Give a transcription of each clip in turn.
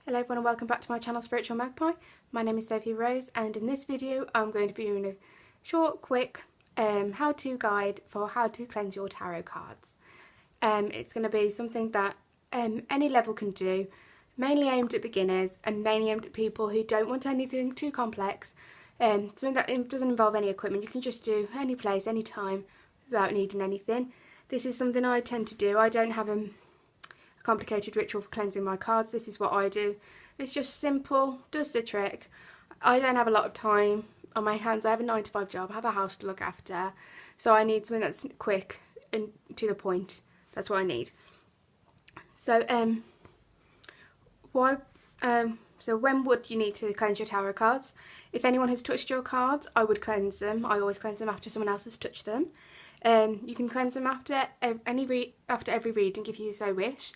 Hello everyone and welcome back to my channel Spiritual Magpie. My name is Sophie Rose and in this video I'm going to be doing a short, quick how-to guide for how to cleanse your tarot cards. It's going to be something that any level can do, mainly aimed at beginners and mainly aimed at people who don't want anything too complex. Something that doesn't involve any equipment. You can just do any place, any time without needing anything. This is something I tend to do. I don't have a complicated ritual for cleansing my cards. This is what I do. It's just simple, does the trick. I don't have a lot of time on my hands. I have a 9-to-5 job, I have a house to look after, so I need something that's quick and to the point. That's what I need. So so when would you need to cleanse your tarot cards? If anyone has touched your cards, I would cleanse them. I always cleanse them after someone else has touched them. You can cleanse them after every reading if you so wish.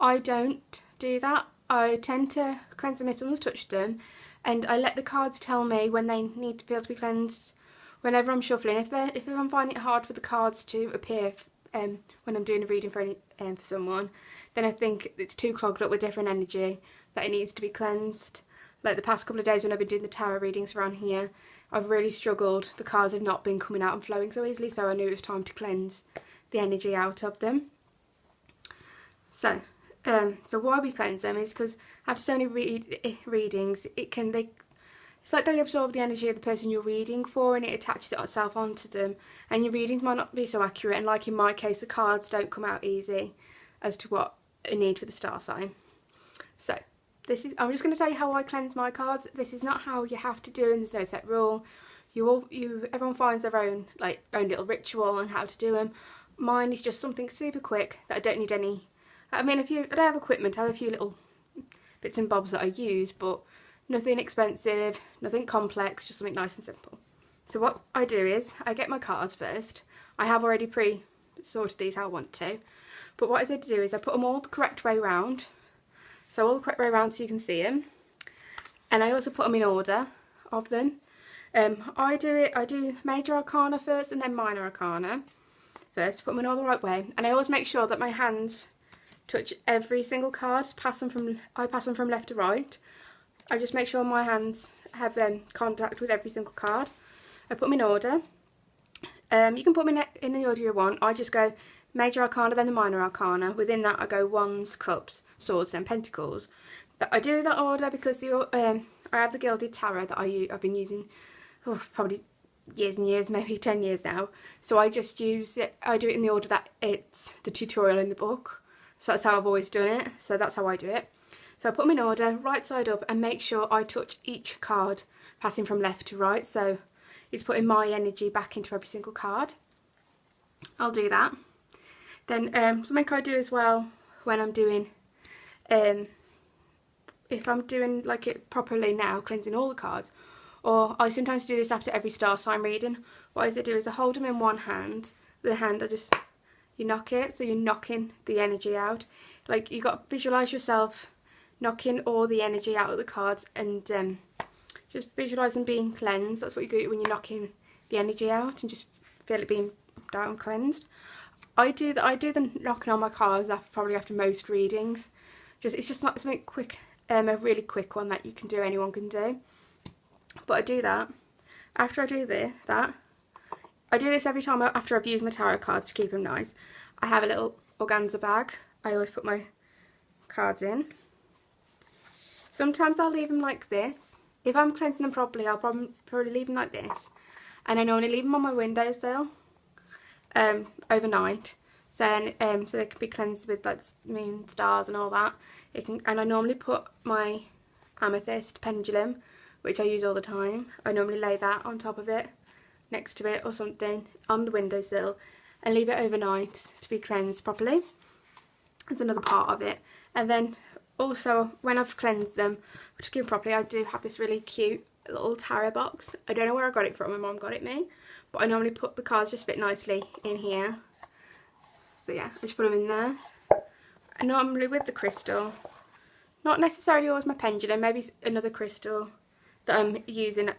I don't do that. I tend to cleanse them if someone's touched them, and I let the cards tell me when they need to be able to be cleansed whenever I'm shuffling. If I'm finding it hard for the cards to appear when I'm doing a reading for someone, then I think it's too clogged up with different energy that it needs to be cleansed. Like the past couple of days when I've been doing the tarot readings around here, I've really struggled. The cards have not been coming out and flowing so easily, so I knew it was time to cleanse the energy out of them. So why we cleanse them is because after so many readings, it's like they absorb the energy of the person you're reading for, and it attaches itself onto them, and your readings might not be so accurate, and like in my case, the cards don't come out easy as to what I need for the star sign. So I'm just going to tell you how I cleanse my cards. This is not how you have to do, and there's no set rule. Everyone finds their own little ritual on how to do them. Mine is just something super quick that I don't need any. I mean, I don't have equipment. I have a few little bits and bobs that I use, but nothing expensive, nothing complex, just something nice and simple. So what I do is I get my cards first. I have already pre-sorted these how I want to, but what I said to do is I put them all the correct way round. So all the correct way around so you can see them. And I also put them in order of them. I do Major Arcana first and then Minor Arcana first, put them in all the right way. And I always make sure that my hands touch every single card, I pass them from left to right. I just make sure my hands have contact with every single card. I put them in order. You can put them in the order you want. I just go Major Arcana, then the Minor Arcana. Within that I go Wands, Cups, Swords and Pentacles. But I do that order because I have the Gilded Tarot that I've been using probably years and years, maybe 10 years now. So I just use it, I do it in the order that it's the tutorial in the book. So that's how I've always done it. So that's how I do it. So I put them in order, right side up, and make sure I touch each card passing from left to right. So it's putting my energy back into every single card. I'll do that. Then something I do as well when I'm doing, if I'm doing like it properly now, cleansing all the cards, or I sometimes do this after every star sign reading. What I do is I hold them in one hand. The hand you knock it, so you're knocking the energy out. Like you got to visualise yourself knocking all the energy out of the cards, and just visualise them being cleansed. That's what you do when you're knocking the energy out, and just feel it being down cleansed. I do the knocking on my cards probably after most readings. It's just not something quick, a really quick one that anyone can do. But I do that. After I do I do this every time after I've used my tarot cards to keep them nice. I have a little organza bag. I always put my cards in. Sometimes I'll leave them like this. If I'm cleansing them properly, I'll probably leave them like this. And I normally leave them on my windowsill overnight. So they can be cleansed with like moon, stars and all that. And I normally put my amethyst pendulum, which I use all the time. I normally lay that on top of it, next to it or something, on the windowsill, and leave it overnight to be cleansed properly. It's another part of it. And then also when I've cleansed them, to keep them properly, I do have this really cute little tarot box. I don't know where I got it from, my mum got it me, but I normally put the cards just fit nicely in here. So yeah, I just put them in there. And normally with the crystal, not necessarily always my pendulum, maybe another crystal that I'm using,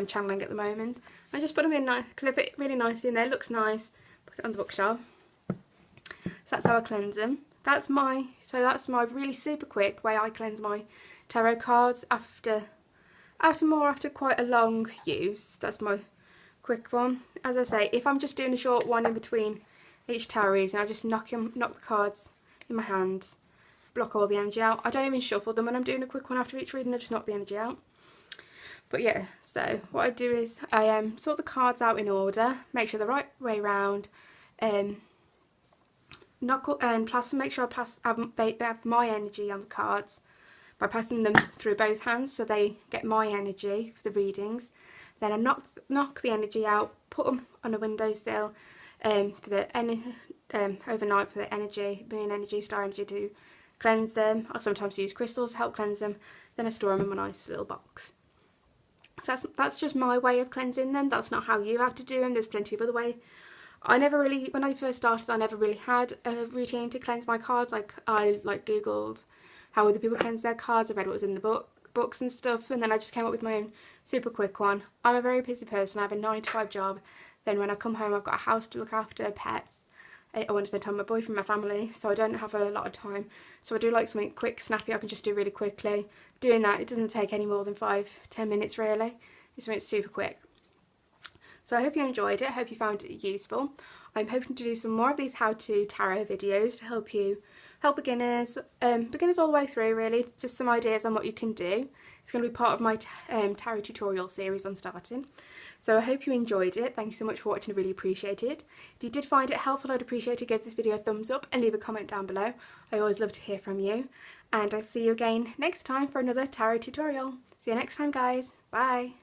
channeling at the moment. I just put them in nice because they fit really nicely in there. It looks nice. Put it on the bookshelf. So that's how I cleanse them. that's my really super quick way I cleanse my tarot cards after quite a long use. That's my quick one. As I say, if I'm just doing a short one in between each tarot reading, I just knock the cards in my hands, block all the energy out. I don't even shuffle them when I'm doing a quick one after each reading. I just knock the energy out. But yeah, so what I do is I sort the cards out in order, make sure they're the right way round, make sure they have my energy on the cards by passing them through both hands so they get my energy for the readings. Then I knock the energy out, put them on a windowsill for the overnight for the energy, moon energy, star energy to cleanse them. I sometimes use crystals to help cleanse them. Then I store them in a nice little box. So that's just my way of cleansing them. That's not how you have to do them. There's plenty of other ways. When I first started, I never really had a routine to cleanse my cards. I googled how other people cleanse their cards. I read what was in the books and stuff, and then I just came up with my own super quick one. I'm a very busy person. I have a 9-to-5 job. Then when I come home, I've got a house to look after, pets. I want to spend time with my boyfriend, my family, so I don't have a lot of time. So I do like something quick, snappy, I can just do really quickly. Doing that, it doesn't take any more than 5-10 minutes really. It's something super quick. So I hope you enjoyed it, I hope you found it useful. I'm hoping to do some more of these how-to tarot videos to help beginners all the way through really, just some ideas on what you can do. It's going to be part of my tarot tutorial series on starting. So I hope you enjoyed it. Thank you so much for watching, I really appreciate it. If you did find it helpful, I'd appreciate it. Give this video a thumbs up and leave a comment down below. I always love to hear from you. And I'll see you again next time for another tarot tutorial. See you next time guys. Bye.